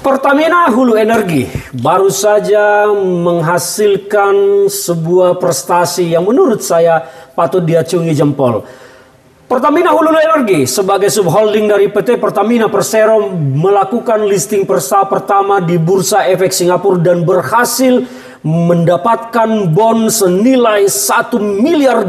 Pertamina Hulu Energi baru saja menghasilkan sebuah prestasi yang menurut saya patut diacungi jempol. Pertamina Hulu Energi sebagai subholding dari PT Pertamina Persero melakukan listing pertama di Bursa Efek Singapura dan berhasil mendapatkan bond senilai $1 miliar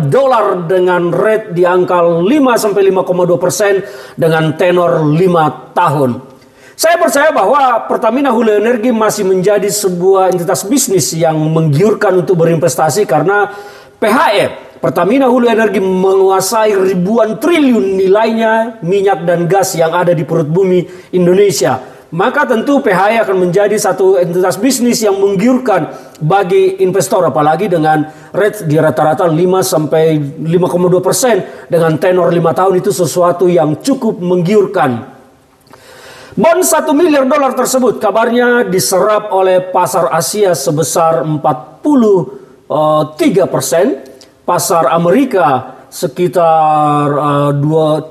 dengan rate di angka 5-5,2% dengan tenor 5 tahun. Saya percaya bahwa Pertamina Hulu Energi masih menjadi sebuah entitas bisnis yang menggiurkan untuk berinvestasi karena PHE, Pertamina Hulu Energi menguasai ribuan triliun nilainya minyak dan gas yang ada di perut bumi Indonesia. Maka tentu PHE akan menjadi satu entitas bisnis yang menggiurkan bagi investor, apalagi dengan rate di rata-rata 5-5,2% dengan tenor 5 tahun, itu sesuatu yang cukup menggiurkan. Bond $1 miliar tersebut kabarnya diserap oleh pasar Asia sebesar 43%, pasar Amerika sekitar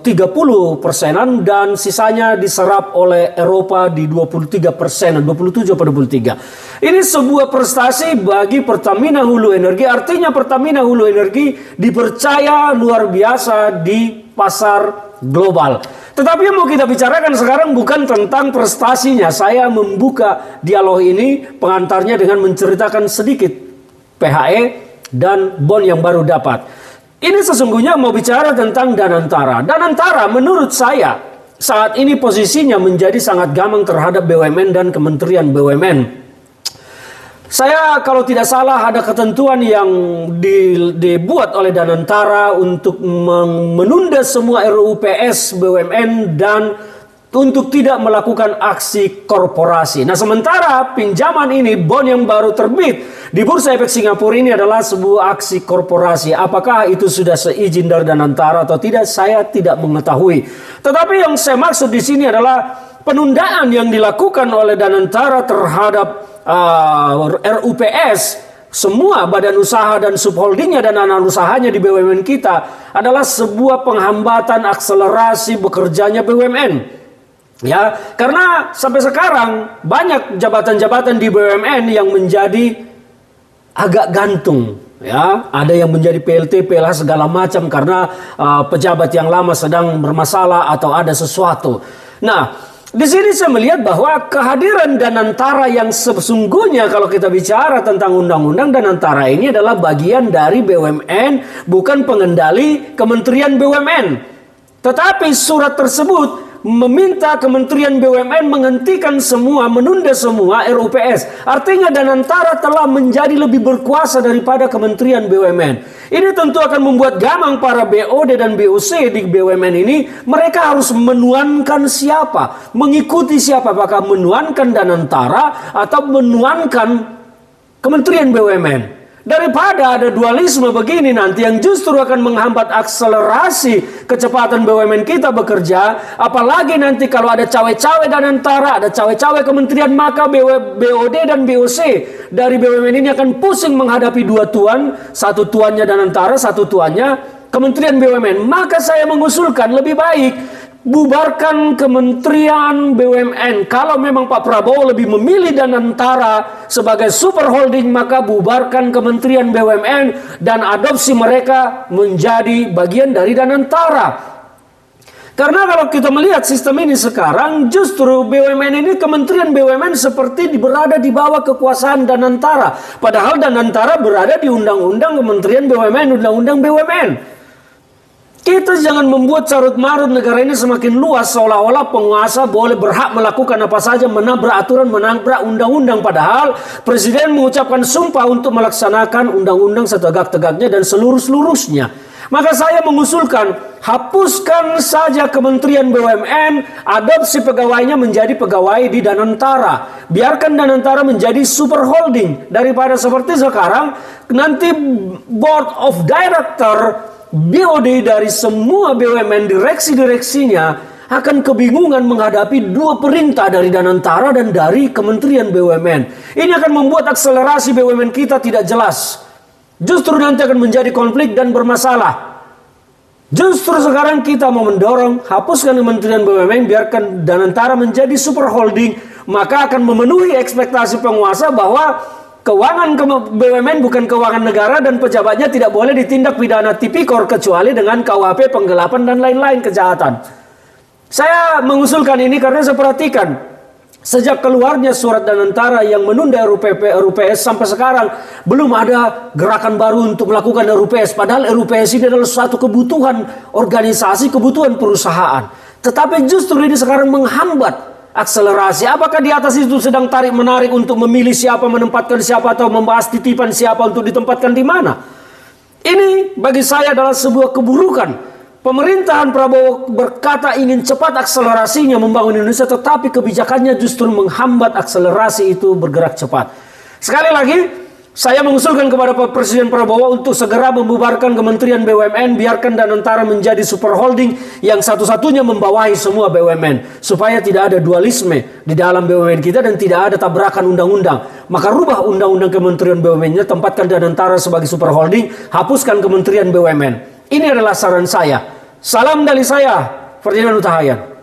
30%-an, dan sisanya diserap oleh Eropa di 23%, 27-23. Ini sebuah prestasi bagi Pertamina Hulu Energi, artinya Pertamina Hulu Energi dipercaya luar biasa di pasar global. Tetapi yang mau kita bicarakan sekarang bukan tentang prestasinya. Saya membuka dialog ini, pengantarnya dengan menceritakan sedikit PHE dan bond yang baru dapat. Ini sesungguhnya mau bicara tentang Danantara. Danantara menurut saya saat ini posisinya menjadi sangat gamang terhadap BUMN dan Kementerian BUMN. Saya kalau tidak salah ada ketentuan yang dibuat oleh Danantara untuk menunda semua RUU PS BUMN dan untuk tidak melakukan aksi korporasi. Nah, sementara pinjaman ini, bond yang baru terbit di Bursa Efek Singapura ini adalah sebuah aksi korporasi. Apakah itu sudah seizin dari Danantara atau tidak, saya tidak mengetahui. Tetapi yang saya maksud di sini adalah penundaan yang dilakukan oleh Danantara terhadap RUPS, semua badan usaha dan subholdingnya dan anak usahanya di BUMN kita adalah sebuah penghambatan akselerasi bekerjanya BUMN. Ya, karena sampai sekarang banyak jabatan-jabatan di BUMN yang menjadi agak gantung. Ya, ada yang menjadi PLT, PLH segala macam karena pejabat yang lama sedang bermasalah atau ada sesuatu. Nah, di sini saya melihat bahwa kehadiran Danantara yang sesungguhnya kalau kita bicara tentang undang-undang, Danantara ini adalah bagian dari BUMN, bukan pengendali Kementerian BUMN. Tetapi surat tersebut meminta Kementerian BUMN menghentikan semua, menunda semua RUPS. Artinya Danantara telah menjadi lebih berkuasa daripada Kementerian BUMN. Ini tentu akan membuat gamang para BOD dan BOC di BUMN ini. Mereka harus menuankan siapa, mengikuti siapa, apakah menuankan Danantara atau menuankan Kementerian BUMN. Daripada ada dualisme begini nanti yang justru akan menghambat akselerasi kecepatan BUMN kita bekerja. Apalagi nanti kalau ada cawe-cawe Danantara, ada cawe-cawe kementerian, maka BOD dan BOC dari BUMN ini akan pusing menghadapi dua tuan. Satu tuannya Danantara, satu tuannya Kementerian BUMN. Maka saya mengusulkan lebih baik bubarkan Kementerian BUMN. Kalau memang Pak Prabowo lebih memilih Danantara sebagai super holding, maka bubarkan Kementerian BUMN dan adopsi mereka menjadi bagian dari Danantara. Karena kalau kita melihat sistem ini sekarang, justru BUMN ini, Kementerian BUMN seperti berada di bawah kekuasaan Danantara. Padahal Danantara berada di Undang-Undang Kementerian BUMN, Undang-Undang BUMN. Kita jangan membuat carut-marut negara ini semakin luas seolah-olah penguasa boleh berhak melakukan apa saja, menabrak aturan, menabrak undang-undang. Padahal Presiden mengucapkan sumpah untuk melaksanakan undang-undang setegak-tegaknya dan seluruh-seluruhnya. Maka saya mengusulkan hapuskan saja Kementerian BUMN, adopsi pegawainya menjadi pegawai di Danantara. Biarkan Danantara menjadi super holding daripada seperti sekarang nanti board of director BOD dari semua BUMN, direksi-direksinya akan kebingungan menghadapi dua perintah dari Danantara dan dari Kementerian BUMN. Ini akan membuat akselerasi BUMN kita tidak jelas. Justru nanti akan menjadi konflik dan bermasalah. Justru sekarang kita mau mendorong hapuskan Kementerian BUMN, biarkan Danantara menjadi super holding, maka akan memenuhi ekspektasi penguasa bahwa keuangan BUMN bukan keuangan negara dan pejabatnya tidak boleh ditindak pidana tipikor kecuali dengan KUHP penggelapan dan lain-lain kejahatan. Saya mengusulkan ini karena saya perhatikan sejak keluarnya surat dan antara yang menunda RUPS sampai sekarang belum ada gerakan baru untuk melakukan RUPS. Padahal RUPS ini adalah suatu kebutuhan organisasi, kebutuhan perusahaan. Tetapi justru ini sekarang menghambat akselerasi. Apakah di atas itu sedang tarik-menarik untuk memilih siapa, menempatkan siapa, atau membahas titipan siapa untuk ditempatkan di mana? Ini bagi saya adalah sebuah keburukan. Pemerintahan Prabowo berkata ingin cepat akselerasinya membangun Indonesia, tetapi kebijakannya justru menghambat akselerasi itu bergerak cepat. Sekali lagi, saya mengusulkan kepada Presiden Prabowo untuk segera membubarkan Kementerian BUMN, biarkan Danantara menjadi super holding yang satu-satunya membawahi semua BUMN, supaya tidak ada dualisme di dalam BUMN kita dan tidak ada tabrakan undang-undang. Maka rubah undang-undang Kementerian BUMN-nya, tempatkan Danantara sebagai super holding, hapuskan Kementerian BUMN. Ini adalah saran saya. Salam dari saya, Ferdinand Huta Hayan.